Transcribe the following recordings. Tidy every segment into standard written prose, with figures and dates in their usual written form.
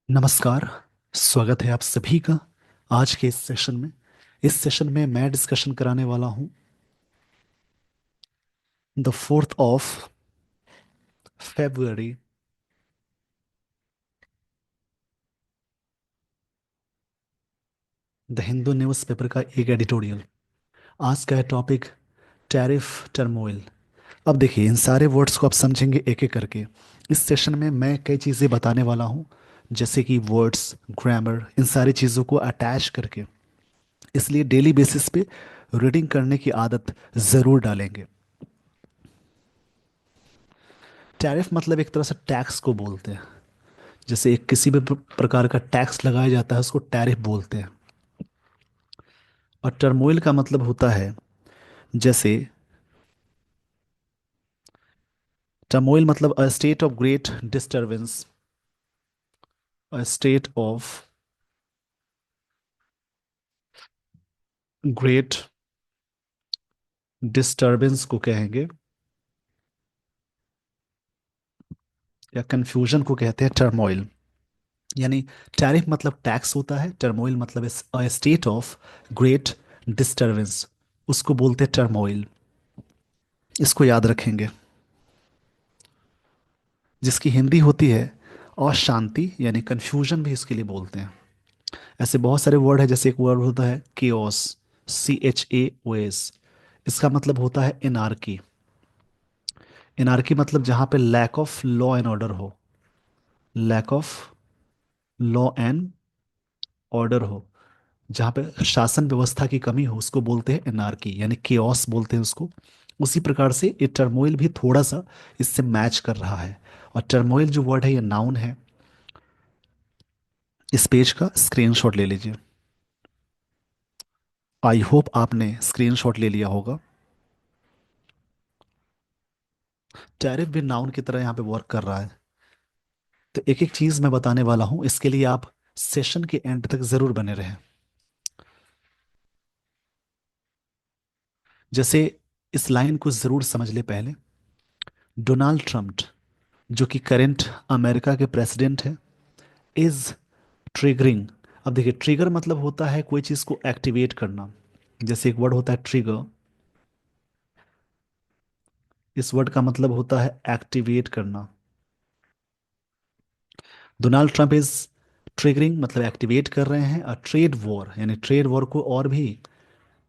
नमस्कार। स्वागत है आप सभी का आज के इस सेशन में मैं डिस्कशन कराने वाला हूं the 4th of February the Hindu newspaper का एक एडिटोरियल। आज का है टॉपिक टैरिफ टर्मोइल। अब देखिए, इन सारे वर्ड्स को आप समझेंगे एक एक करके। इस सेशन में मैं कई चीज़ें बताने वाला हूं, जैसे कि वर्ड्स, ग्रामर, इन सारी चीज़ों को अटैच करके। इसलिए डेली बेसिस पे रीडिंग करने की आदत ज़रूर डालेंगे। टैरिफ मतलब एक तरह से टैक्स को बोलते हैं। जैसे एक किसी भी प्रकार का टैक्स लगाया जाता है, उसको टैरिफ बोलते हैं। और टर्मोइल का मतलब होता है, जैसे टर्मोइल मतलब a state of great disturbance, a state of great disturbance को कहेंगे, या कंफ्यूजन को कहते हैं टर्मोइल। यानी टैरिफ मतलब टैक्स होता है, टर्मोइल मतलब a state of great disturbance, उसको बोलते हैं टर्मोइल। इसको याद रखेंगे, जिसकी हिंदी होती है अशांति, यानी कंफ्यूजन भी इसके लिए बोलते हैं। ऐसे बहुत सारे वर्ड है, जैसे एक वर्ड होता है केओस, CHAOS। इसका मतलब होता है एनार्की। एनार्की मतलब जहां पे lack of law and order हो, lack of law and order हो, जहां पे शासन व्यवस्था की कमी हो, उसको बोलते हैं एनार्की, यानी केओस बोलते हैं उसको। उसी प्रकार से ये टर्मोइल भी थोड़ा सा इससे मैच कर रहा है। और टर्मोइल जो वर्ड है, ये नाउन है। इस पेज का स्क्रीनशॉट ले लीजिए। आई होप आपने स्क्रीनशॉट ले लिया होगा। टैरिफ भी नाउन की तरह यहाँ पे वर्क कर रहा है। तो एक एक चीज मैं बताने वाला हूं, इसके लिए आप सेशन के एंड तक जरूर बने रहें। जैसे इस लाइन को जरूर समझ ले पहले। डोनाल्ड ट्रम्प, जो कि करेंट अमेरिका के प्रेसिडेंट है, इज ट्रिगरिंग। अब देखिए, ट्रिगर मतलब होता है कोई चीज को एक्टिवेट करना। जैसे एक वर्ड होता है ट्रिगर, इस वर्ड का मतलब होता है एक्टिवेट करना। डोनाल्ड ट्रम्प इज ट्रिगरिंग मतलब एक्टिवेट कर रहे हैं, और ट्रेड वॉर यानी ट्रेड वॉर को और भी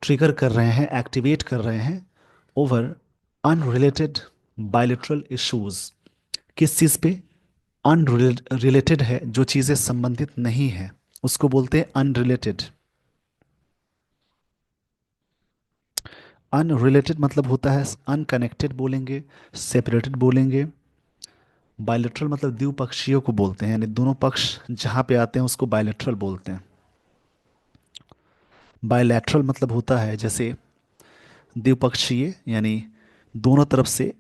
ट्रिगर कर रहे हैं, एक्टिवेट कर रहे हैं, ओवर अनरिलेटेड बायलेटरल इश्यूज। किस चीज पे अनरिलेटेड है, जो चीजें संबंधित नहीं है, उसको बोलते हैं अनरिलेटेड। अनरिलेटेड मतलब होता है अनकनेक्टेड बोलेंगे, सेपरेटेड बोलेंगे। बायलेटरल मतलब द्विपक्षीय को बोलते हैं, यानी दोनों पक्ष जहां पे आते हैं उसको बायलेटरल बोलते हैं। बायलैटरल मतलब होता है जैसे द्विपक्षीय, यानी दोनों तरफ से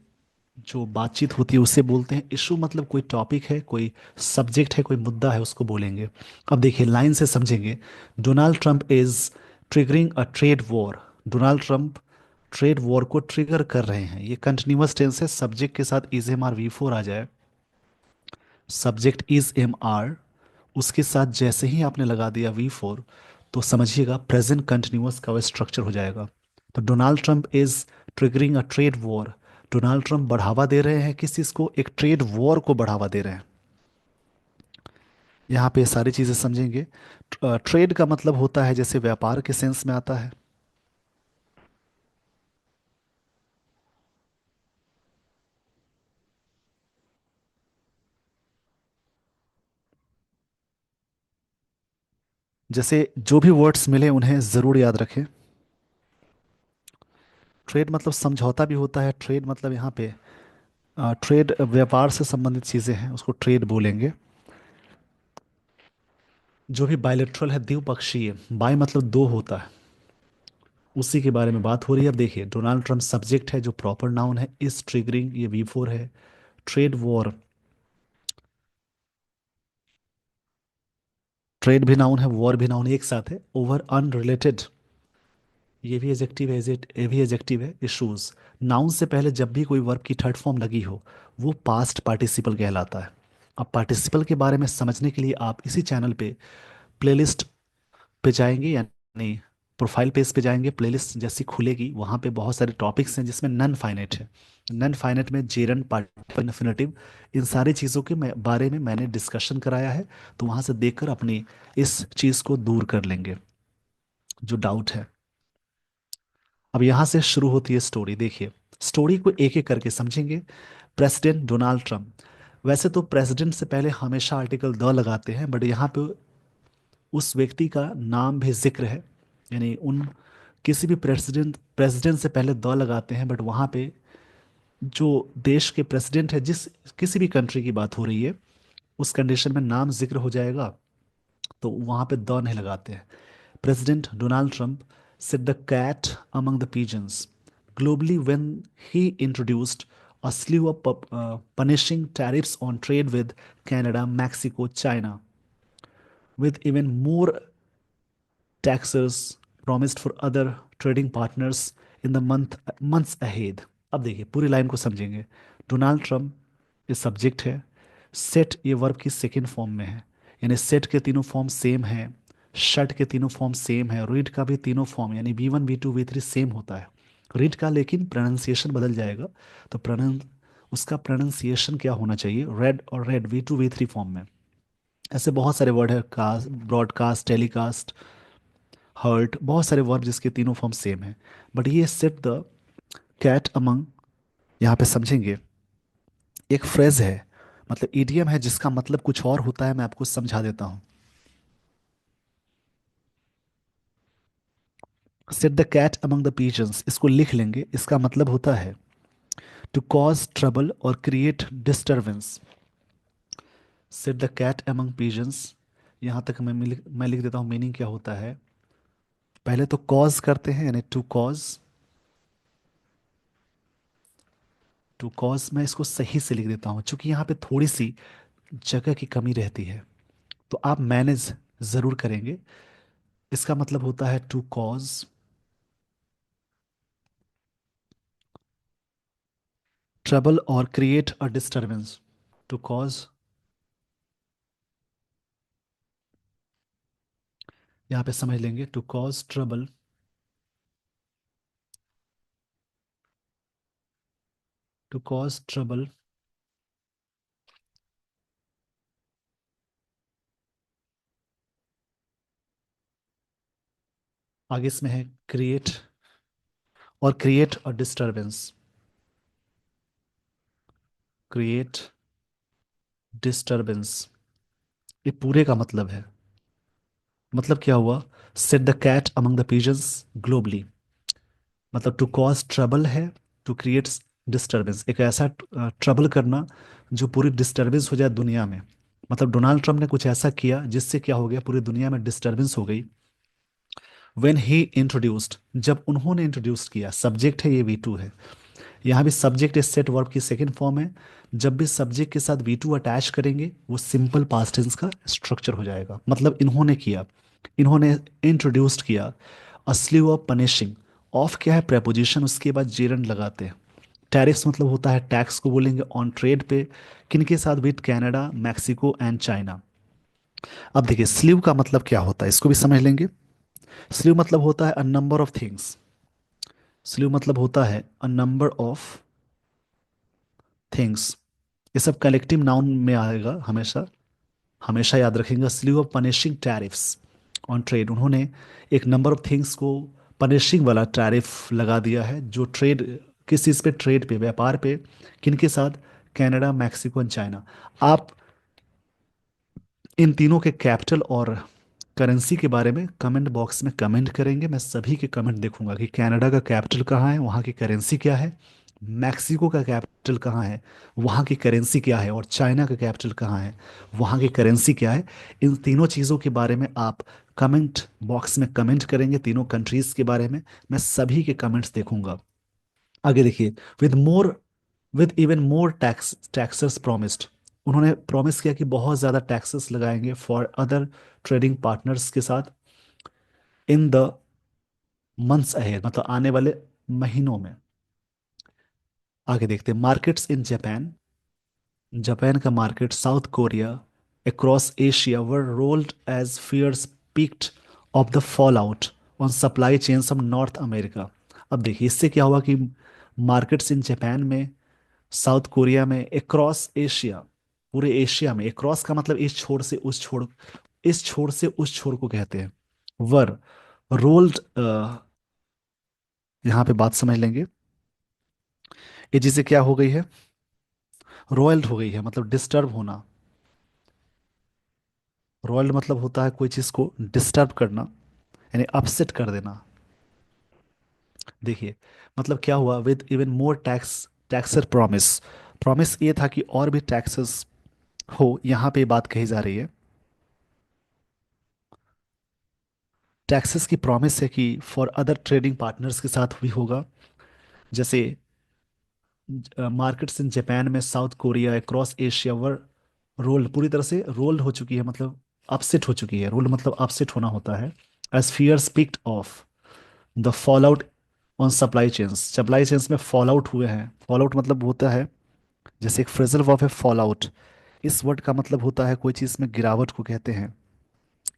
जो बातचीत होती है उसे बोलते हैं। इशू मतलब कोई टॉपिक है, कोई सब्जेक्ट है, कोई मुद्दा है, उसको बोलेंगे। अब देखिए, लाइन से समझेंगे। Donald Trump is triggering a trade war. Donald Trump trade war को ट्रिगर कर रहे हैं। ये कंटिन्यूअस टेंस है। सब्जेक्ट के साथ इज एम आर V4 आ जाए, सब्जेक्ट इज एम आर, उसके साथ जैसे ही आपने लगा दिया V4, तो समझिएगा प्रेजेंट कंटिन्यूअस का वो स्ट्रक्चर हो जाएगा। तो Donald Trump is triggering a trade war. Donald Trump बढ़ावा दे रहे हैं किस चीज को? एक ट्रेड वॉर को बढ़ावा दे रहे हैं। यहाँ पे सारी चीजें समझेंगे। ट्रेड का मतलब होता है जैसे व्यापार के सेंस में आता है। जैसे जो भी वर्ड्स मिले उन्हें जरूर याद रखें। ट्रेड मतलब समझौता भी होता है। ट्रेड मतलब यहाँ पे ट्रेड व्यापार से संबंधित चीजें हैं, उसको ट्रेड बोलेंगे। जो भी बायलेटरल है, द्विपक्षीय, बाय मतलब दो होता है, उसी के बारे में बात हो रही है। अब देखिए, डोनाल्ड ट्रंप सब्जेक्ट है जो प्रॉपर नाउन है, इस ट्रिगरिंग ये V4 है। ट्रेड वॉर, ट्रेड भी नाउन है, वॉर भी नाउन, एक साथ है। ओवर अनरिलेटेड, ये भी एजेक्टिव है, ये भी एजेक्टिव है। इश्यूज, नाउन से पहले जब भी कोई वर्ब की थर्ड फॉर्म लगी हो, वो पास्ट पार्टिसिपल कहलाता है। अब पार्टिसिपल के बारे में समझने के लिए आप इसी चैनल पे प्लेलिस्ट पे जाएंगे, यानी प्रोफाइल पेज पे जाएंगे, प्लेलिस्ट जैसी खुलेगी वहाँ पे बहुत सारे टॉपिक्स हैं जिसमें नन फाइनाइट है। नन फाइनाइट में जेरन पार्टिकल इन्फिनेटिव, इन सारी चीज़ों के बारे में मैंने डिस्कशन कराया है। तो वहाँ से देखकर अपनी इस चीज़ को दूर कर लेंगे जो डाउट है। अब यहाँ से शुरू होती है स्टोरी। देखिए, स्टोरी को एक एक करके समझेंगे। President Donald Trump. वैसे तो प्रेसिडेंट से पहले हमेशा आर्टिकल द लगाते हैं, बट यहाँ पे उस व्यक्ति का नाम भी जिक्र है, यानी उन किसी भी प्रेसिडेंट से पहले द लगाते हैं, बट वहाँ पे जो देश के प्रेसिडेंट है, जिस किसी भी कंट्री की बात हो रही है, उस कंडीशन में नाम जिक्र हो जाएगा, तो वहाँ पे द नहीं लगाते हैं। President Donald Trump set the cat among the pigeons globally when he introduced a slew of punishing tariffs on trade with Canada, Mexico, China, with even more taxes promised for other trading partners in the months ahead. अब देखिए पूरी line को समझेंगे। Donald Trump ये subject है, set ये verb की second form में है, यानी सेट के तीनों फॉर्म सेम है, शट के तीनों फॉर्म सेम है, रीड का भी तीनों फॉर्म यानी V1 V2 V3 सेम होता है। रीड का लेकिन प्रोनाउंसिएशन बदल जाएगा। तो प्रोनाउंस उसका प्रोनाउंसिएशन क्या होना चाहिए, रेड और रेड V2 V3 फॉर्म में। ऐसे बहुत सारे वर्ड है, कास्ट, ब्रॉडकास्ट, टेलीकास्ट, हर्ट, बहुत सारे वर्ब जिसके तीनों फॉर्म सेम है। बट ये सेट द कैट अमंग, यहाँ पे समझेंगे, एक फ्रेज है, मतलब ईडियम है जिसका मतलब कुछ और होता है। मैं आपको समझा देता हूँ। Set the cat among the pigeons, इसको लिख लेंगे। इसका मतलब होता है टू कॉज ट्रबल और create disturbance. Set the cat among pigeons, यहाँ तक मैं लिख देता हूँ मीनिंग क्या होता है। पहले तो कॉज करते हैं, यानी टू कॉज। टू कॉज मैं इसको सही से लिख देता हूँ, क्योंकि यहाँ पे थोड़ी सी जगह की कमी रहती है, तो आप मैनेज ज़रूर करेंगे। इसका मतलब होता है टू कॉज ट्रबल और create a disturbance. To cause, यहाँ पे समझ लेंगे, to cause trouble, to cause trouble, आगे इसमें है क्रिएट, और create a disturbance, create disturbance, ये पूरे का मतलब है। मतलब क्या हुआ, set the cat among the pigeons globally, मतलब टू कॉज ट्रबल है, टू क्रिएट डिस्टरबेंस, एक ऐसा ट्रबल करना जो पूरी डिस्टरबेंस हो जाए दुनिया में। मतलब डोनाल्ड ट्रंप ने कुछ ऐसा किया जिससे क्या हो गया, पूरी दुनिया में डिस्टरबेंस हो गई। व्हेन ही इंट्रोड्यूस्ड, जब उन्होंने इंट्रोड्यूस किया, सब्जेक्ट है ये V2 है। यहाँ भी सब्जेक्ट इस सेट वर्ब की सेकंड फॉर्म है। जब भी सब्जेक्ट के साथ V2 अटैच करेंगे वो सिंपल पास्ट टेंस का स्ट्रक्चर हो जाएगा। मतलब इन्होंने किया, इन्होंने इंट्रोड्यूस्ड किया। असली ऑफ पनिशिंग, ऑफ क्या है प्रेपोजिशन, उसके बाद जेरंड लगाते हैं। टैरिफ्स मतलब होता है टैक्स को बोलेंगे ऑन ट्रेड पे, किनके साथ, with Canada, Mexico and China. अब देखिए स्लीव का मतलब क्या होता है, इसको भी समझ लेंगे। स्लीव मतलब होता है a number of things. Sleeve मतलब होता है अ नंबर ऑफ थिंग्स। ये सब कलेक्टिव नाउन में आएगा हमेशा, हमेशा याद रखेंगे। Sleeve of punishing tariffs on trade, उन्होंने एक नंबर ऑफ थिंग्स को पनिशिंग वाला टैरिफ लगा दिया है, जो ट्रेड, किस चीज़ पे, ट्रेड पे, व्यापार पे, किनके साथ, कनाडा, मैक्सिको एंड चाइना। आप इन तीनों के कैपिटल और करेंसी के बारे में कमेंट बॉक्स में कमेंट करेंगे। मैं सभी के कमेंट देखूंगा कि कनाडा का कैपिटल कहाँ है, वहाँ की करेंसी क्या है, मैक्सिको का कैपिटल कहाँ है, वहाँ की करेंसी क्या है, और चाइना का कैपिटल कहाँ है, वहाँ की करेंसी क्या है। इन तीनों चीज़ों के बारे में आप कमेंट बॉक्स में कमेंट करेंगे, तीनों कंट्रीज़ के बारे में मैं सभी के कमेंट्स देखूंगा। आगे देखिए, with more, with even more taxes promised, उन्होंने प्रॉमिस किया कि बहुत ज़्यादा टैक्सेस लगाएंगे फॉर अदर ट्रेडिंग पार्टनर्स के साथ इन द मंथ्स अहेड, मतलब आने वाले महीनों में। आगे देखते हैं, मार्केट्स इन जापान, जापान का market, South Korea, across Asia were roiled as fears peaked off the fall out on supply chains of North America. अब देखिए इससे क्या हुआ कि मार्केट्स इन जापान में, साउथ कोरिया में, अक्रॉस एशिया, पूरे एशिया में, अक्रॉस का मतलब इस छोर से उस छोर, इस छोर से उस छोर को कहते हैं। वर रोल्ड, यहाँ पे बात समझ लेंगे, ये चीजें क्या हो गई है, रॉयल्ड हो गई है, मतलब डिस्टर्ब होना। रॉयल्ड मतलब होता है कोई चीज को डिस्टर्ब करना, यानी अपसेट कर देना। देखिए मतलब क्या हुआ, with even more tax taxes promise, promise ये था कि और भी टैक्सेस हो, यहाँ पे बात कही जा रही है। टैक्सेस की प्रॉमिस है कि फॉर अदर ट्रेडिंग पार्टनर्स के साथ भी होगा, जैसे मार्केट्स इन जापान में, South Korea, across Asia were rolled, पूरी तरह से रोल्ड हो चुकी है, मतलब अपसेट हो चुकी है। रोल्ड मतलब अपसेट होना होता है। As fears peaked off the fall out on supply chains, supply chains में फॉल आउट हुए हैं। फॉल आउट मतलब होता है, जैसे एक फ्रेजल वर्ब है फॉल आउट, इस वर्ड का मतलब होता है कोई चीज़ में गिरावट को कहते हैं,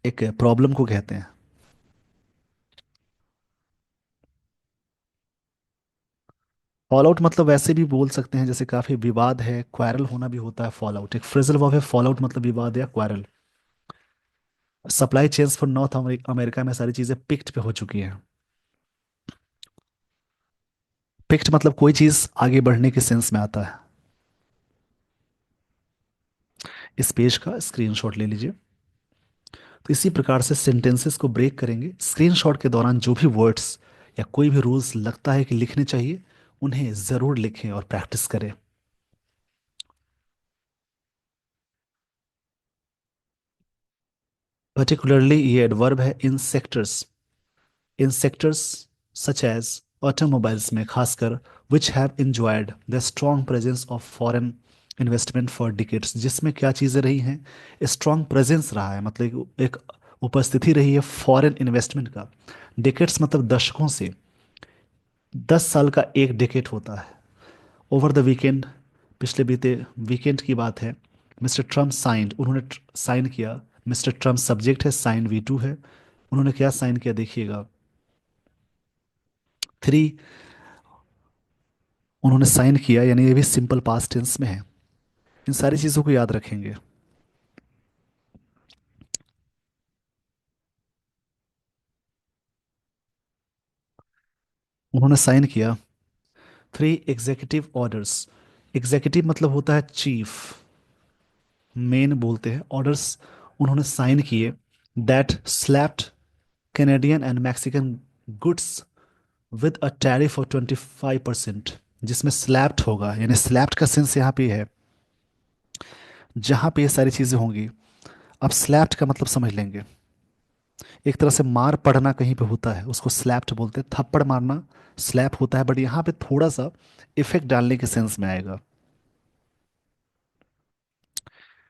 एक प्रॉब्लम को कहते हैं। फॉल आउट मतलब वैसे भी बोल सकते हैं, जैसे काफी विवाद है, क्वारल होना भी होता है फॉल आउट, एक फ्रेजल वर्ब है फॉल आउट मतलब विवाद या quarrel. Supply chains for north America में सारी चीजें पिक्ड पे हो चुकी हैं। पिक्ड मतलब कोई चीज आगे बढ़ने के सेंस में आता है। इस पेज का स्क्रीनशॉट ले लीजिए। तो इसी प्रकार से सेंटेंसेस को ब्रेक करेंगे। स्क्रीनशॉट के दौरान जो भी वर्ड्स या कोई भी रूल्स लगता है कि लिखने चाहिए, उन्हें जरूर लिखें और प्रैक्टिस करें। पर्टिकुलरली ये एडवर्ब है इन सेक्टर्स सच एज ऑटोमोबाइल्स में खासकर, which have enjoyed the strong presence of foreign investment for decades, जिसमें क्या चीज़ें रही हैं, स्ट्रॉन्ग प्रेजेंस रहा है, मतलब एक उपस्थिति रही है फॉरेन इन्वेस्टमेंट का। डिकेट्स मतलब दशकों से, 10 साल का एक डिकेट होता है। ओवर द वीकेंड, पिछले बीते वीकेंड की बात है, मिस्टर ट्रम्प साइंड, उन्होंने साइन किया। मिस्टर ट्रम्प सब्जेक्ट है, साइन V2 है। उन्होंने क्या साइन किया देखिएगा, थ्री, उन्होंने साइन किया, यानी ये भी सिंपल पास्ट टेंस में है। इन सारी चीज़ों को याद रखेंगे। उन्होंने साइन किया 3 एग्जीक्यूटिव ऑर्डर्स। एग्जीक्यूटिव मतलब होता है चीफ, मेन बोलते हैं, ऑर्डर्स उन्होंने साइन किए, that slapped Canadian and Mexican goods with a tariff of 25%, जिसमें स्लैप्ड होगा, यानी स्लैप्ड का सेंस यहाँ पे है जहाँ पे ये सारी चीज़ें होंगी। अब स्लैप्ड का मतलब समझ लेंगे, एक तरह से मार पड़ना कहीं पे होता है, उसको स्लैप्ड बोलते हैं, थप्पड़ मारना स्लैप होता है, बट यहाँ पे थोड़ा सा इफेक्ट डालने के सेंस में आएगा।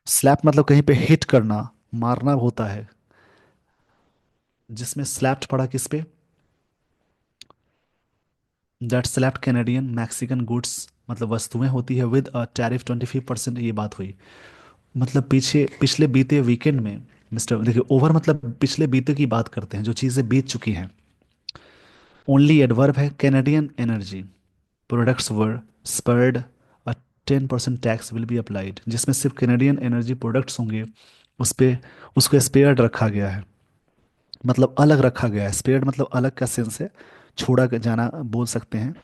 स्लैप मतलब कहीं पे हिट करना, मारना होता है, जिसमें स्लैप्ड पड़ा किस पे, that slapped Canadian Mexican goods, मतलब वस्तुएं होती है, विद अ टैरिफ 25%, ये बात हुई। मतलब पीछे पिछले बीते वीकेंड में, मिस्टर देखिए, ओवर मतलब पिछले बीते की बात करते हैं, जो चीज़ें बीत चुकी हैं। ओनली एडवर्ब है, Canadian energy products were spurred, a 10% tax will be applied, जिसमें सिर्फ कैनेडियन एनर्जी प्रोडक्ट्स होंगे, उस पे उसको स्पेयर्ड रखा गया है, मतलब अलग रखा गया है। स्पेयर्ड मतलब अलग का सेंस है, छोड़ा जाना बोल सकते हैं।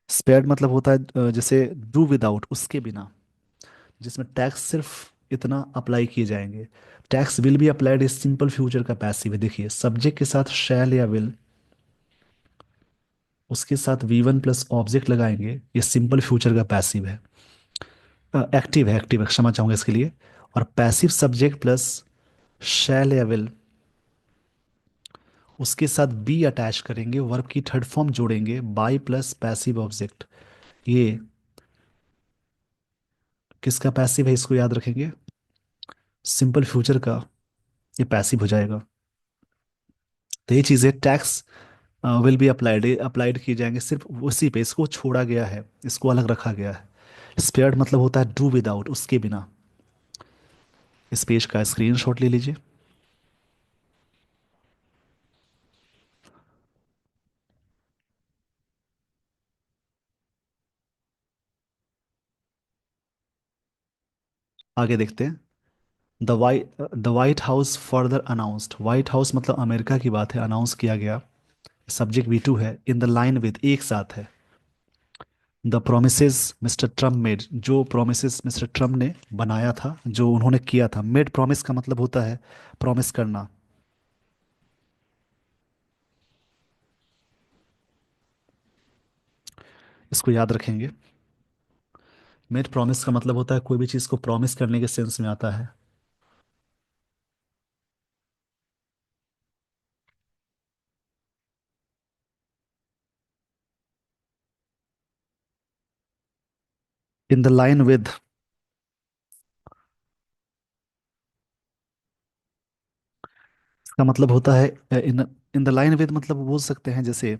स्पेयर्ड मतलब होता है जैसे डू विदाउट, उसके बिना, जिसमें टैक्स सिर्फ इतना अप्लाई किए जाएंगे। टैक्स विल बी अप्लाइड इस सिंपल फ्यूचर का पैसिव है। देखिए सब्जेक्ट के साथ शैल या विल, उसके साथ V1 प्लस ऑब्जेक्ट लगाएंगे, ये सिंपल फ्यूचर का पैसिव है। एक्टिव है, क्षमा चाहूंगा इसके लिए। और पैसिव सब्जेक्ट प्लस शैल या विल, उसके साथ बी अटैच करेंगे, वर्ब की थर्ड फॉर्म जोड़ेंगे, बाई प्लस पैसिव ऑब्जेक्ट, ये किसका पैसिव है, इसको याद रखेंगे, सिंपल फ्यूचर का, ये पैसिव हो जाएगा। तो ये चीज़ है tax, will be applied applied किए जाएंगे, सिर्फ उसी पे इसको छोड़ा गया है, इसको अलग रखा गया है। स्पेयर्ड मतलब होता है डू विदाउट, उसके बिना। इस पेज का स्क्रीनशॉट ले लीजिए। आगे देखते हैं। The white house further announced, white house मतलब अमेरिका की बात है, अनाउंस किया गया। सब्जेक्ट V2 है, इन द लाइन विद, एक साथ है। The promises mister Trump made, जो प्रोमिसेस मिस्टर ट्रम्प ने बनाया था, जो उन्होंने किया था। मेड प्रॉमिस का मतलब होता है प्रॉमिस करना। इसको याद रखेंगे। मेड प्रॉमिस का मतलब होता है कोई भी चीज़ को प्रॉमिस करने के सेंस में आता है। इन द लाइन विद, इसका मतलब होता है इन इन द लाइन विद, मतलब बोल सकते हैं जैसे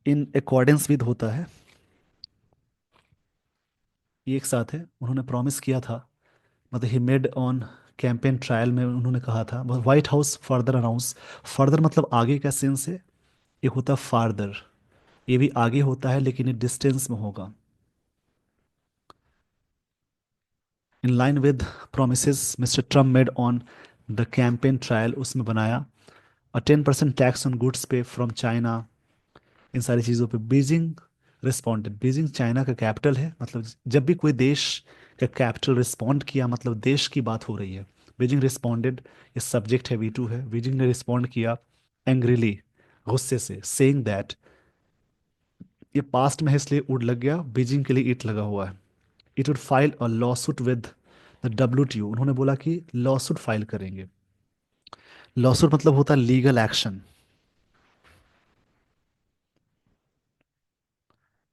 इन अकॉर्डेंस विद होता है। ये एक साथ है, उन्होंने प्रॉमिस किया था, मतलब he made on campaign trial में उन्होंने कहा था। White house further announce, further मतलब आगे का सेंस है। एक होता है फार्दर, ये भी आगे होता है लेकिन ये डिस्टेंस में होगा। In line with promise mister Trump made on the campaign trial, उसमें बनाया। और 10% टैक्स ऑन गुड्स पे फ्रॉम चाइना, इन सारी चीज़ों पे बीजिंग रिस्पॉन्डेड। बीजिंग चाइना का कैपिटल है, मतलब जब भी कोई देश का कैपिटल रिस्पॉन्ड किया मतलब देश की बात हो रही है। बीजिंग रिस्पॉन्डेड, ये सब्जेक्ट है, V2 है। बीजिंग ने रिस्पॉन्ड किया एंग्रीली, गुस्से से, सेइंग दैट, ये पास्ट में है इसलिए वुड लग गया, बीजिंग के लिए ईट लगा हुआ है। It would file a lawsuit with the WTO, उन्होंने बोला कि लॉसूट फाइल करेंगे। लॉसूट मतलब होता है लीगल एक्शन।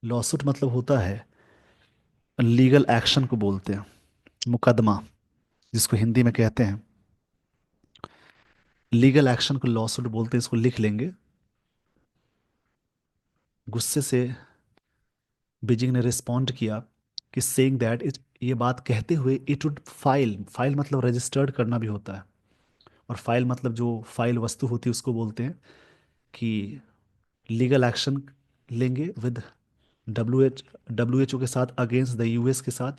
लॉसूट मतलब होता है लीगल एक्शन को बोलते हैं, मुकदमा जिसको हिंदी में कहते हैं। लीगल एक्शन को लॉसूट बोलते हैं, इसको लिख लेंगे। गुस्से से बीजिंग ने रिस्पॉन्ड किया कि सेइंग दैट इट, ये बात कहते हुए, इट वुड फाइल, फाइल मतलब रजिस्टर्ड करना भी होता है। और फाइल मतलब जो फाइल वस्तु होती है उसको बोलते हैं, कि लीगल एक्शन लेंगे विद WHO के साथ, अगेंस्ट द US के साथ।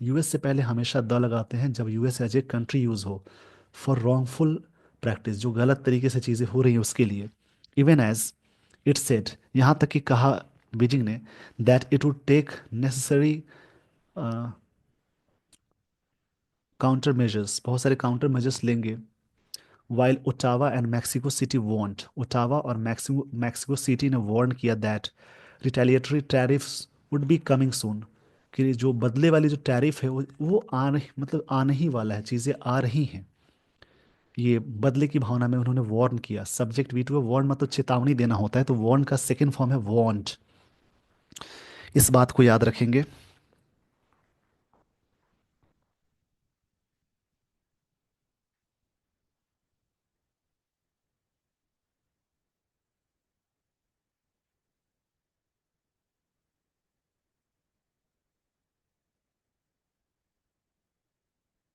US से पहले हमेशा द लगाते हैं जब US as a country use हो, फॉर रॉन्गफुल प्रैक्टिस, जो गलत तरीके से चीज़ें हो रही हैं उसके लिए। इवन एज इट सेड, यहाँ तक कि कहा बीजिंग ने, that it would take necessary counter measures, बहुत सारे काउंटर मेजर्स लेंगे। While Ottawa and Mexico City want, Ottawa और मैक्सिको मैक्सिको सिटी ने वार्न किया that retaliatory tariffs would be coming soon, कि जो बदले वाली जो टैरिफ है वो आने, मतलब आने ही वाला है, चीज़ें आ रही हैं। ये बदले की भावना में उन्होंने वार्न किया। सब्जेक्ट V2 है, वार्न मतलब चेतावनी देना होता है, तो वार्न का सेकंड फॉर्म है वांट। इस बात को याद रखेंगे।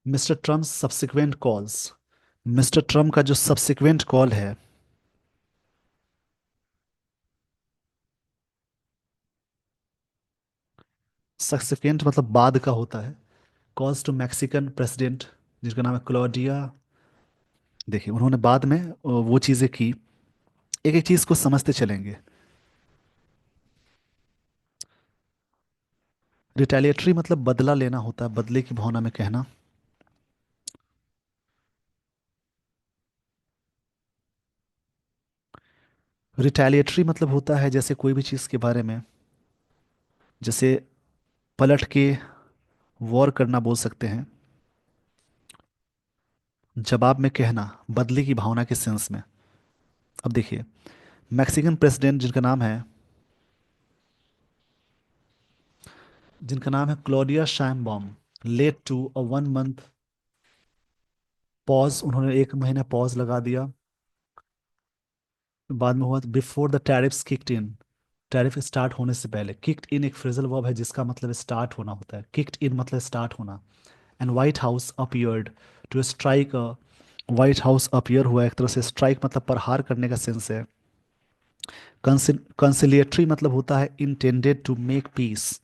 Mister Trump subsequent calls, mister Trump का जो सब्सिक्वेंट कॉल है, सब्सिक्वेंट मतलब बाद का होता है। कॉल्स टू मैक्सिकन प्रेसिडेंट, जिसका नाम है क्लोडिया। देखिए उन्होंने बाद में वो चीज़ें की, एक एक चीज़ को समझते चलेंगे। रिटेलिएटरी मतलब बदला लेना होता है, बदले की भावना में कहना। रिटेलिएटरी मतलब होता है जैसे कोई भी चीज़ के बारे में, जैसे पलट के वॉर करना बोल सकते हैं, जवाब में कहना, बदले की भावना के सेंस में। अब देखिए, मैक्सिकन प्रेसिडेंट जिनका नाम है Claudia Sheinbaum, led to a 1 month pause, उन्होंने 1 महीना पॉज लगा दिया बाद में हुआ before the tariffs kicked in, tariff start होने से पहले। किक्ड इन एक फ्रेजल वर्ब है जिसका मतलब स्टार्ट होना होता है, किक्ड इन मतलब स्टार्ट होना। And White House appeared to strike, White House appear हुआ, एक तरह से स्ट्राइक मतलब प्रहार करने का सेंस है। कंसिलिएटरी मतलब होता है इंटेंडेड टू मेक पीस,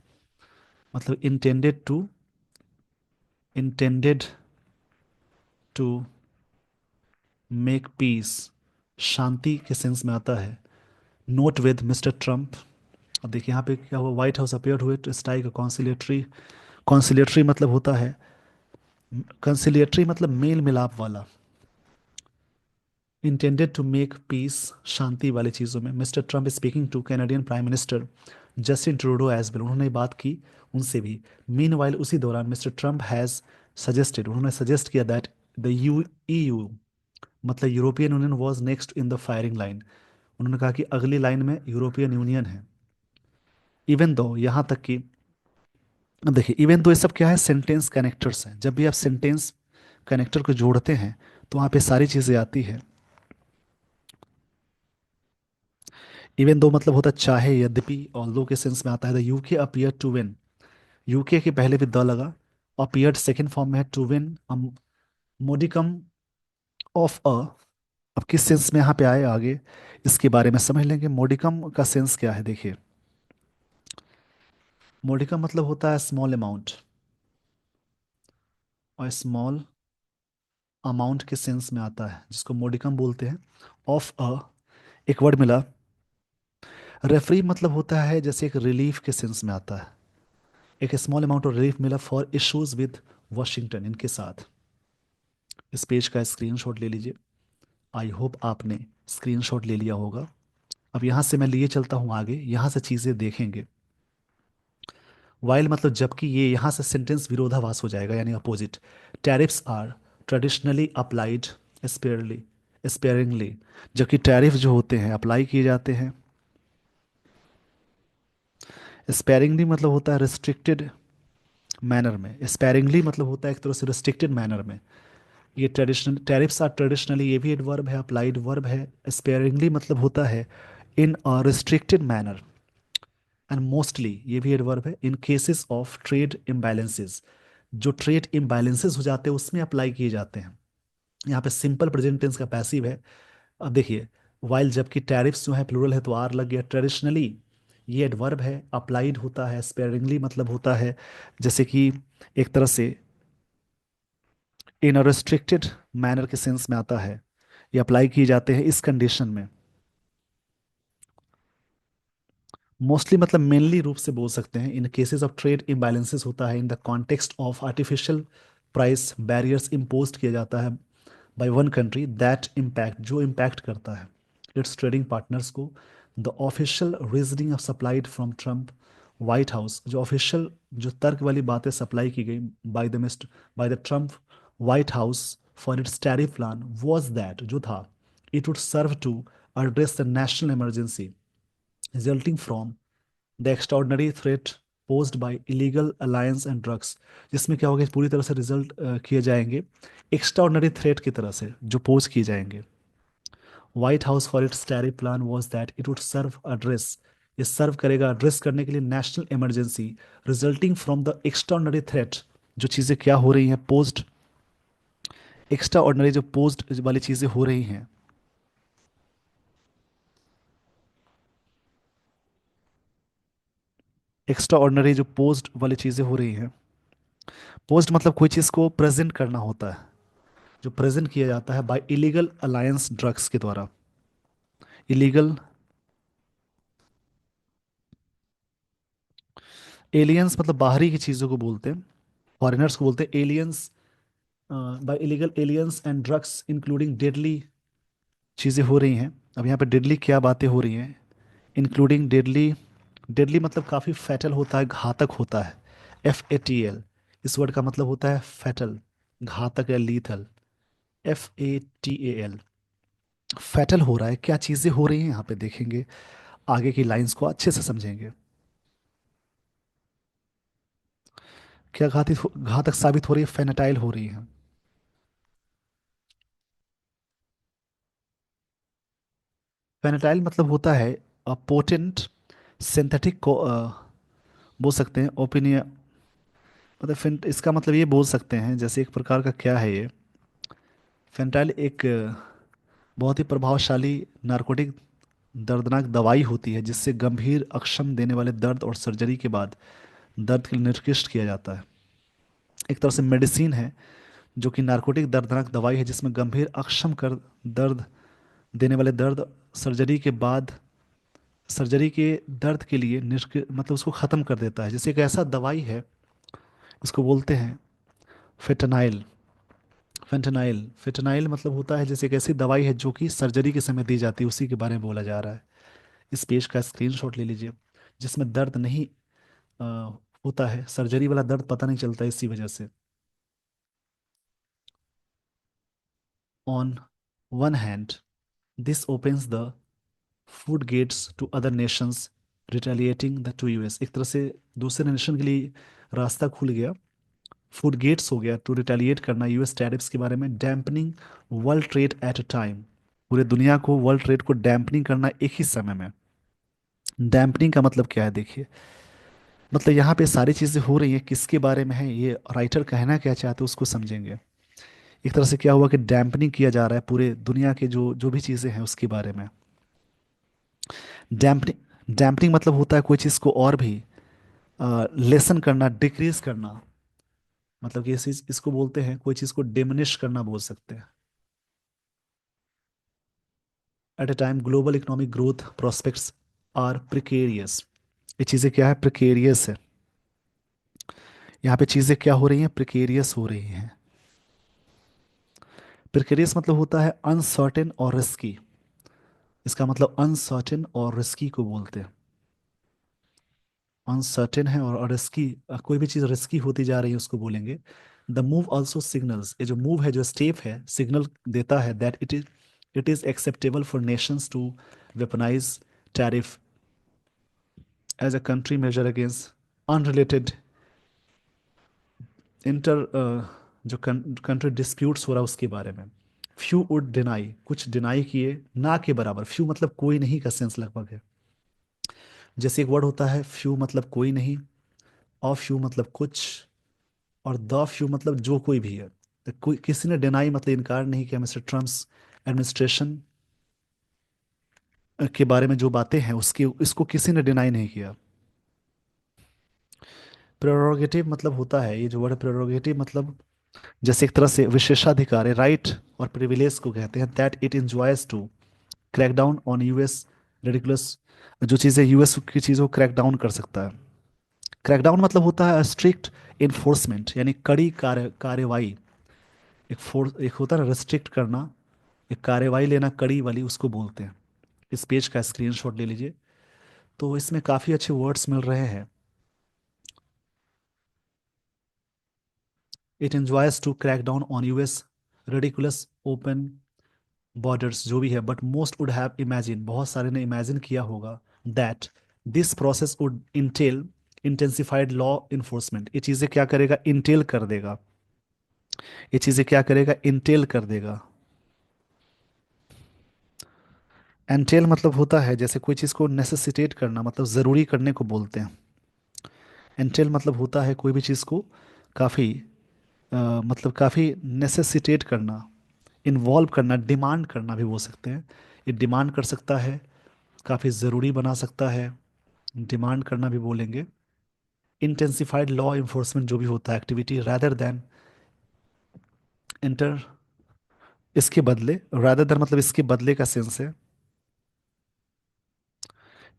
मतलब इंटेंडेड टू मेक पीस, शांति के सेंस में आता है। नोट विद मिस्टर ट्रम्प, अब देखिए यहाँ पे क्या हुआ, व्हाइट हाउस अपेयर हुए टू स्ट्राइक कॉन्सिलेटरी। कॉन्सिलेटरी मतलब होता है, कंसिलिएटरी मतलब मेल मिलाप वाला, इंटेंडेड टू मेक पीस, शांति वाली चीज़ों में। Mr Trump speaking to Canadian prime minister Justin Trudeau as well, उन्होंने बात की उनसे भी। मीन वाइल उसी दौरान मिस्टर ट्रम्प हैज़ सजेस्टेड, उन्होंने सजेस्ट किया दैट द EU मतलब European Union was next in the firing line, उन्होंने कहा कि अगली लाइन में यूरोपियन यूनियन है। इवन दो यहाँ तक कि, अब देखिए इवन दो ये सब क्या है, सेंटेंस कनेक्टर्स हैं, जब भी आप सेंटेंस कनेक्टर को जोड़ते हैं तो वहाँ पे सारी चीज़ें आती है। इवन दो मतलब होता है चाहे, यद्यपि, ऑल्दो के सेंस में आता है। The UK appear to win, UK के पहले भी द लगा, अपीयर्ड सेकंड फॉर्म में है, to win modicum of a, अब किस सेंस में यहाँ पे आए आगे इसके बारे में समझ लेंगे। मोडिकम का सेंस क्या है देखिए, मोडिकम मतलब होता है स्मॉल अमाउंट, और स्मॉल अमाउंट के सेंस में आता है जिसको मोडिकम बोलते हैं। ऑफ अ, एक वर्ड मिला, रेफरी मतलब होता है जैसे एक रिलीफ के सेंस में आता है, एक स्मॉल अमाउंट ऑफ रिलीफ मिला फॉर इश्यूज विद वॉशिंगटन, इनके साथ। इस पेज का स्क्रीनशॉट ले लीजिए, आई होप आपने स्क्रीनशॉट ले लिया होगा। अब यहाँ से मैं लिए चलता हूँ आगे, यहाँ से चीज़ें देखेंगे। वाइल मतलब जबकि, ये यहाँ से सेंटेंस विरोधाभास हो जाएगा यानी opposite. Tariffs are traditionally applied sparely, sparingly, जबकि टैरिफ जो होते हैं अप्लाई किए जाते हैं स्पेयरिंगली, मतलब होता है रिस्ट्रिक्टेड मैनर में। स्पेयरिंगली मतलब होता है एक तरह से रिस्ट्रिक्टेड मैनर में। ये ट्रेडिशनल, टैरिफ्स आर ट्रेडिशनली, ये भी एडवर्ब है, अप्लाइड वर्ब है। स्पेयरिंगली मतलब होता है इन अ रिस्ट्रिक्टेड मैनर, एंड मोस्टली, ये भी एडवर्ब है, इन केसेस ऑफ ट्रेड इम्बैलेंसेस, जो ट्रेड इम्बैलेंसेस हो जाते हैं उसमें अप्लाई किए जाते हैं। यहाँ पे सिंपल प्रेजेंट टेंस का पैसिव है। अब देखिए, वाइल जबकि टैरिफ्स जो है प्लूरल है तो आर लग गया। ट्रेडिशनली ये एडवर्ब है, अप्लाइड होता है। स्पेयरिंगली मतलब होता है जैसे कि एक तरह से इन अ रिस्ट्रिक्टेड मैनर के सेंस में आता है, ये अप्लाई किए जाते हैं इस कंडीशन में। मोस्टली मतलब मेनली रूप से बोल सकते हैं, इन केसेस ऑफ ट्रेड इम्बैलेंसेस होता है in the context of artificial price barriers impose किया जाता है by one country that impact, जो इम्पैक्ट करता है इट्स ट्रेडिंग पार्टनर्स को। The official reasoning of supplied from Trump white house, जो ऑफिशियल, जो तर्क वाली बातें सप्लाई की गई by the mist by the Trump white House for its tariff plan was that, जो था, it would serve to address the national emergency resulting from the extraordinary threat posed by illegal alliance and drugs, जिसमें क्या होगा पूरी तरह से result किए जाएंगे एक्स्ट्राऑर्डिनरी थ्रेट की तरह से जो पोज किए जाएंगे। White House for its tariff plan was that it would serve address, ये सर्व करेगा एड्रेस करने के लिए national emergency resulting from the extraordinary threat, जो चीज़ें क्या हो रही हैं पोस्ट, एक्स्ट्रा ऑर्डिनरी जो पोस्ट वाली चीज़ें हो रही हैं, एक्स्ट्रा ऑर्डिनरी जो पोस्ट वाली चीज़ें हो रही हैं। पोस्ट मतलब कोई चीज़ को प्रेजेंट करना होता है, जो प्रेजेंट किया जाता है बाय इलीगल अलायंस ड्रग्स के द्वारा। इलीगल, एलियंस मतलब बाहरी की चीज़ों को बोलते हैं, फॉरेनर्स को बोलते हैं aliens. By illegal aliens and drugs including deadly चीज़ें हो रही हैं। अब यहाँ पे डेडली क्या बातें हो रही हैं, इंक्लूडिंग डेडली, डेडली मतलब काफ़ी फैटल होता है, घातक होता है। FATL, इस वर्ड का मतलब होता है फैटल, घातक या लीथल। FATAL, फैटल हो रहा है, क्या चीज़ें हो रही हैं यहाँ पे देखेंगे, आगे की लाइंस को अच्छे से समझेंगे। क्या घातित घातक साबित हो रही है, फेनाटाइल हो रही है। फेनेटाइल मतलब होता है पोटेंट सिंथेटिक को बोल सकते हैं ओपिनियन, मतलब इसका मतलब ये बोल सकते हैं जैसे एक प्रकार का क्या है ये। फेंटाइल एक बहुत ही प्रभावशाली नारकोटिक दर्दनाक दवाई होती है जिससे गंभीर अक्षम देने वाले दर्द और सर्जरी के बाद दर्द के लिए निर्दिष्ट किया जाता है। एक तरह से मेडिसिन है जो कि नारकोटिक दर्दनाक दवाई है जिसमें गंभीर अक्षम कर दर्द देने वाले दर्द सर्जरी के बाद सर्जरी के दर्द के लिए मतलब उसको ख़त्म कर देता है। जैसे एक ऐसा दवाई है, उसको बोलते हैं फेटनाइल। फेंटेनाइल फेंटेनाइल मतलब होता है जैसे एक ऐसी दवाई है जो कि सर्जरी के समय दी जाती है, उसी के बारे में बोला जा रहा है। इस पेज का स्क्रीनशॉट ले लीजिए, जिसमें दर्द नहीं अ, होता है, सर्जरी वाला दर्द पता नहीं चलता इसी वजह से। On one hand this opens the floodgates to other nations retaliating the to US. एक तरह से दूसरे नेशन के लिए रास्ता खुल गया, फूड गेट्स हो गया टू रिटेलिएट करना यूएस टैरिफ्स के बारे में, dampening world trade at a time. पूरे दुनिया को वर्ल्ड ट्रेड को डैम्पनिंग करना एक ही समय में। डैम्पनिंग का मतलब क्या है देखिए, मतलब यहाँ पे सारी चीज़ें हो रही हैं किसके बारे में है, ये राइटर कहना क्या चाहते हैं उसको समझेंगे। एक तरह से क्या हुआ कि डैम्पनिंग किया जा रहा है पूरे दुनिया के जो जो भी चीज़ें हैं उसके बारे में। डैम्पनिंग डैम्पनिंग मतलब होता है कोई चीज़ को और भी लेसन करना, डिक्रीज करना। मतलब कि इसको बोलते हैं कोई चीज़ को डिमिनिश करना बोल सकते हैं। At a time global economic growth prospects are precarious. ये चीज़ें क्या है, प्रिकेरियस है। यहाँ पे चीज़ें क्या हो रही हैं, प्रिकेरियस हो रही हैं। प्रिकेरियस मतलब होता है अनसर्टेन और रिस्की। इसका मतलब अनसर्टेन और रिस्की को बोलते हैं। अनसर्टेन है और रिस्की, कोई भी चीज़ रिस्की होती जा रही है उसको बोलेंगे। द मूव ऑल्सो सिग्नल्स, ये जो मूव है, जो स्टेप है, सिग्नल देता है that it is acceptable for nations to weaponise tariff as a country measure against unrelated inter जो कंट्री डिस्प्यूट्स हो रहा है उसके बारे में। फ्यू वुड डिनाई, कुछ डिनाई किए, ना के बराबर। फ्यू मतलब कोई नहीं का सेंस लगभग है। जैसे एक वर्ड होता है फ्यू मतलब कोई नहीं, ऑ फ्यू मतलब कुछ, और द फ्यू मतलब जो कोई भी है। तो कोई किसी ने डिनाई मतलब इनकार नहीं किया मिस्टर ट्रम्प्स एडमिनिस्ट्रेशन के बारे में जो बातें हैं उसकी, इसको किसी ने डिनाई नहीं किया। प्रेरोगेटिव मतलब होता है, ये जो वर्ड प्रेरोगेटिव मतलब जैसे एक तरह से विशेषाधिकार है, राइट और प्रिविलेज को कहते हैं, that it enjoys to crack down on US ridiculous. जो चीज़ें यूएस की चीज़ों को क्रैक डाउन कर सकता है। क्रैकडाउन मतलब होता है स्ट्रिक्ट इन्फोर्समेंट, यानी कड़ी कार्यवाही। एक होता है रेस्ट्रिक्ट करना, एक कार्यवाही लेना कड़ी वाली, उसको बोलते हैं। इस पेज का स्क्रीनशॉट ले लीजिए, तो इसमें काफ़ी अच्छे वर्ड्स मिल रहे हैं। It enjoys to crack down on US ridiculous open borders, जो भी है, but most would have imagine, बहुत सारे ने इमेजिन किया होगा, that this process would intel intensified law enforcement. ये चीज़ें क्या करेगा, इंटेल कर देगा। ये चीज़ें क्या करेगा, इंटेल कर देगा। एंटेल मतलब होता है जैसे कोई चीज़ को नेसेसिटेट करना, मतलब ज़रूरी करने को बोलते हैं। एंटेल मतलब होता है कोई भी चीज़ को काफ़ी मतलब काफ़ी नेसेसिटेट करना, इन्वॉल्व करना, डिमांड करना भी बोल सकते हैं। ये डिमांड कर सकता है, काफ़ी ज़रूरी बना सकता है, डिमांड करना भी बोलेंगे। इंटेंसिफाइड लॉ इन्फोर्समेंट जो भी होता है एक्टिविटी, रैदर देन इंटर, इसके बदले, रैदर देन मतलब इसके बदले का सेंस है।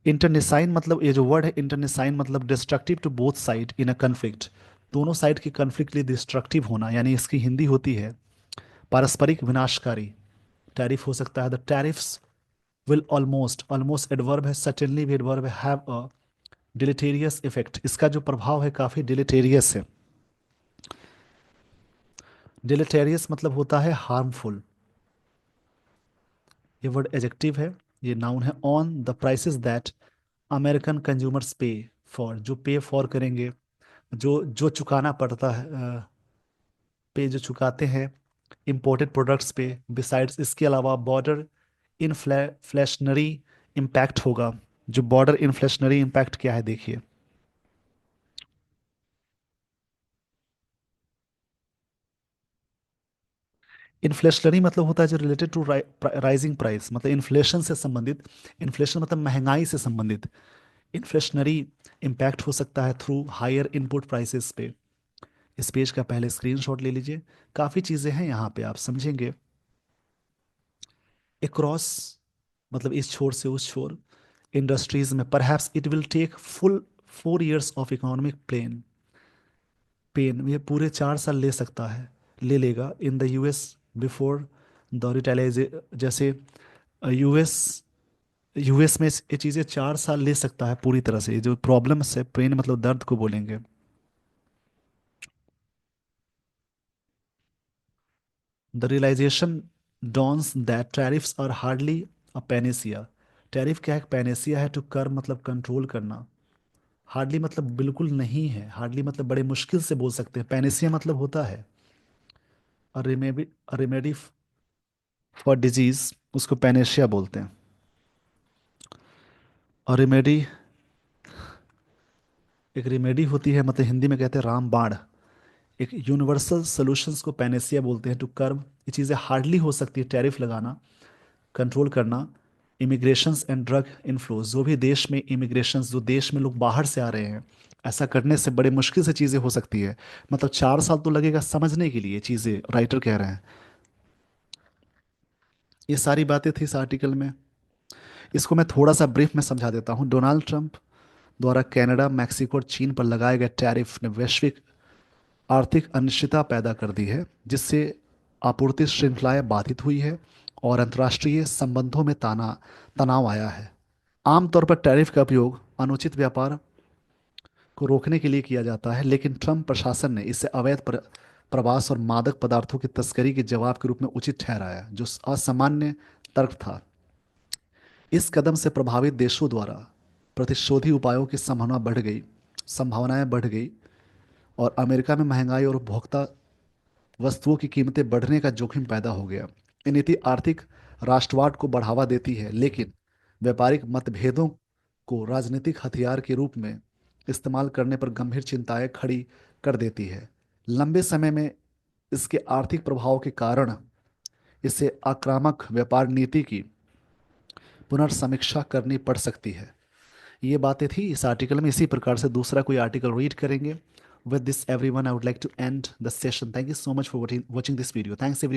इंटरनेसाइन मतलब ये जो वर्ड है इंटरनेसाइन मतलब destructive to both side in a conflict, दोनों साइड की कन्फ्लिक्ट के लिए डिस्ट्रक्टिव होना, यानी इसकी हिंदी होती है पारस्परिक विनाशकारी। टैरिफ हो सकता है the tariffs will almost, almost adverb है, सर्टेनली भी एडवर्ब है, हैव अ डिलेटेरियस इफेक्ट, इसका जो प्रभाव है काफी डिलेटेरियस है। डिलेटेरियस मतलब होता है हार्मफुल। ये वर्ड एजेक्टिव है, ये नाउन है। On the prices that American consumers पे फॉर, जो पे फॉर करेंगे, जो जो चुकाना पड़ता है, पे जो चुकाते हैं इम्पोर्टेड प्रोडक्ट्स पे, बिसाइड्स इसके अलावा बॉर्डर इन्फ्लेशनरी इम्पैक्ट होगा। जो बॉर्डर इन्फ्लेशनरी इम्पैक्ट क्या है देखिए। इन्फ्लेशनरी मतलब होता है जो रिलेटेड टू राइजिंग प्राइस, मतलब इन्फ्लेशन से संबंधित। इन्फ्लेशन मतलब महंगाई से संबंधित। इन्फ्लेशनरी इम्पैक्ट हो सकता है थ्रू हायर इनपुट प्राइसेस पे। इस पेज का पहले स्क्रीनशॉट ले लीजिए। काफ़ी चीज़ें हैं यहाँ पे, आप समझेंगे। अक्रॉस मतलब इस छोर से उस छोर। इंडस्ट्रीज में perhaps it will take full 4 years of economic pain, ये पूरे 4 साल ले सकता है, ले लेगा in the US before the रिटेलाइजे। जैसे यूएस यूएस में ये चीज़ें 4 साल ले सकता है पूरी तरह से। ये जो प्रॉब्लम्स है, पेन मतलब दर्द को बोलेंगे। The realisation dawns that tariffs are hardly a panacea. Tariff क्या है? पैनेसिया है टू कर मतलब कंट्रोल करना। हार्डली मतलब बिल्कुल नहीं है, हार्डली मतलब बड़े मुश्किल से बोल सकते हैं। पैनेसिया मतलब होता है रेमेडी फॉर डिजीज, उसको पैनेशिया बोलते हैं। और रेमेडी, एक रेमेडी होती है, मतलब हिंदी में कहते हैं रामबाण। एक यूनिवर्सल सॉल्यूशंस को पैनेसिया बोलते हैं टू कर्ब। ये चीज़ें हार्डली हो सकती है, टैरिफ लगाना, कंट्रोल करना। इमिग्रेशंस एंड ड्रग इन्फ्लोज, जो भी देश में इमिग्रेशंस, जो देश में लोग बाहर से आ रहे हैं, ऐसा करने से बड़े मुश्किल से चीज़ें हो सकती है। मतलब 4 साल तो लगेगा समझने के लिए चीज़ें, राइटर कह रहे हैं। ये सारी बातें थी इस आर्टिकल में। इसको मैं थोड़ा सा ब्रीफ में समझा देता हूँ। डोनाल्ड ट्रंप द्वारा कनाडा, मैक्सिको और चीन पर लगाए गए टैरिफ ने वैश्विक आर्थिक अनिश्चितता पैदा कर दी है, जिससे आपूर्ति श्रृंखलाएं बाधित हुई है और अंतर्राष्ट्रीय संबंधों में तनाव आया है। आमतौर पर टैरिफ का उपयोग अनुचित व्यापार को रोकने के लिए किया जाता है, लेकिन ट्रंप प्रशासन ने इसे प्रवास और मादक पदार्थों की तस्करी के जवाब के रूप में उचित ठहराया, जो असामान्य तर्क था। इस कदम से प्रभावित देशों द्वारा प्रतिशोधी उपायों की संभावनाएं बढ़ गई और अमेरिका में महंगाई और उपभोक्ता वस्तुओं की कीमतें बढ़ने का जोखिम पैदा हो गया। ये नीति आर्थिक राष्ट्रवाद को बढ़ावा देती है, लेकिन व्यापारिक मतभेदों को राजनीतिक हथियार के रूप में इस्तेमाल करने पर गंभीर चिंताएं खड़ी कर देती है। लंबे समय में इसके आर्थिक प्रभाव के कारण इसे आक्रामक व्यापार नीति की पुनर्समीक्षा करनी पड़ सकती है। ये बातें थी इस आर्टिकल में। इसी प्रकार से दूसरा कोई आर्टिकल रीड करेंगे। With this everyone, I would like to end the session. Thank you so much for watching this video. Thanks everyone.